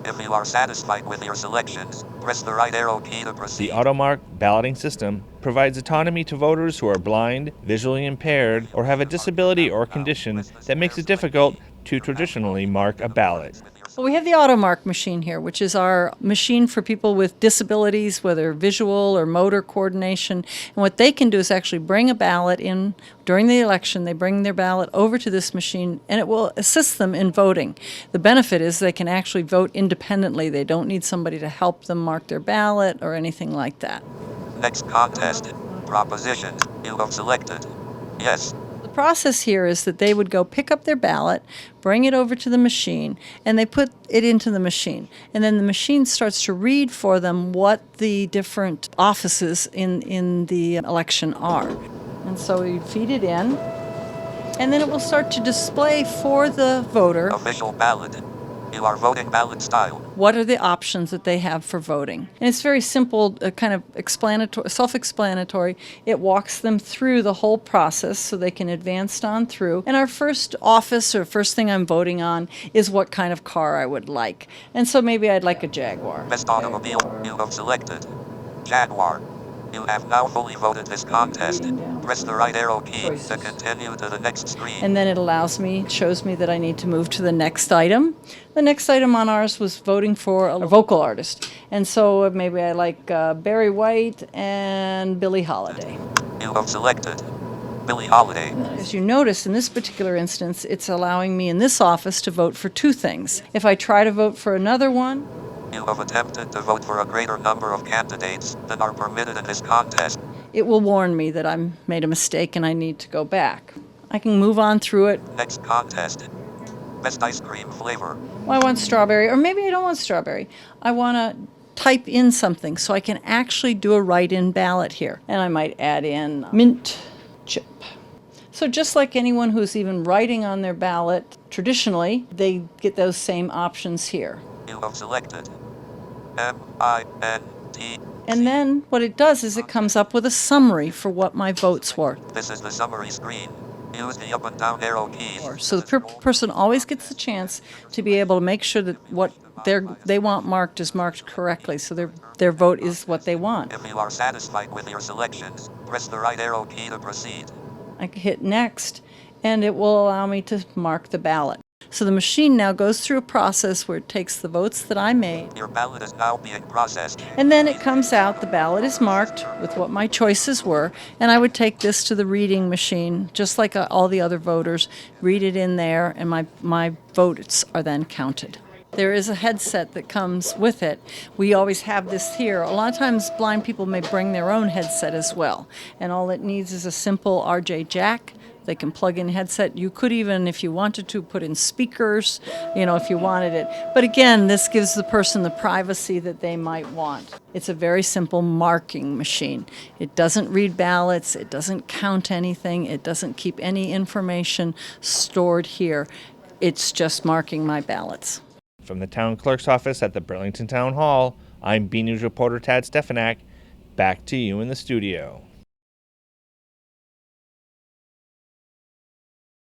If you are satisfied with your selections, press the right arrow key to The proceed. AutoMARK balloting system provides autonomy to voters who are blind, visually impaired, or have a disability or condition that makes it difficult to traditionally mark a ballot. Well, we have the AutoMARK machine here, which is our machine for people with disabilities, whether visual or motor coordination. And what they can do is actually bring a ballot in during the election. They bring their ballot over to this machine, and it will assist them in voting. The benefit is they can actually vote independently. They don't need somebody to help them mark their ballot or anything like that. Next contest. Propositions. You have selected. Yes. The process here is that they would go pick up their ballot, bring it over to the machine, and they put it into the machine. And then the machine starts to read for them what the different offices in the election are. And so you feed it in, and then it will start to display for the voter Official ballot. You are voting ballot style. what are the options that they have for voting. And it's very simple, kind of self-explanatory. It walks them through the whole process so they can advance on through. And our first office or first thing I'm voting on is what kind of car I would like. And so maybe I'd like a Jaguar. Best automobile. You have selected. Jaguar. You have now fully voted this contest. Press the right arrow key to continue to the next screen. And then it shows me that I need to move to the next item. The next item on ours was voting for a vocal artist. And so maybe I like Barry White and Billie Holiday. You have selected Billie Holiday. As you notice, in this particular instance, it's allowing me in this office to vote for two things. If I try to vote for another one, You have attempted to vote for a greater number of candidates than are permitted in this contest. it will warn me that I made a mistake and I need to go back. I can move on through it. Next contest. Best ice cream flavor. Well, I want strawberry, or maybe I don't want strawberry. I want to type in something so I can actually do a write-in ballot here. And I might add in mint chip. So just like anyone who's even writing on their ballot, traditionally, they get those same options here. You have selected M-I-N-T. And then what it does is it comes up with a summary for what my votes were. This is the summary screen. Use the up and down arrow keys. So the person always gets the chance to be able to make sure that what they want marked is marked correctly, so their vote is what they want. If you are satisfied with your selections, press the right arrow key to proceed. I can hit next, and it will allow me to mark the ballot. So the machine now goes through a process where it takes the votes that I made, Your ballot is now being processed. and then it comes out, the ballot is marked with what my choices were, and I would take this to the reading machine, just like all the other voters, read it in there, and my votes are then counted. There is a headset that comes with it. We always have this here. A lot of times blind people may bring their own headset as well, and all it needs is a simple RJ jack. They can plug in headset. You could even, if you wanted to, put in speakers, if you wanted it. But again, this gives the person the privacy that they might want. It's a very simple marking machine. It doesn't read ballots. It doesn't count anything. It doesn't keep any information stored here. It's just marking my ballots. From the town clerk's office at the Burlington Town Hall, I'm B News reporter Tad Stefanak. Back to you in the studio.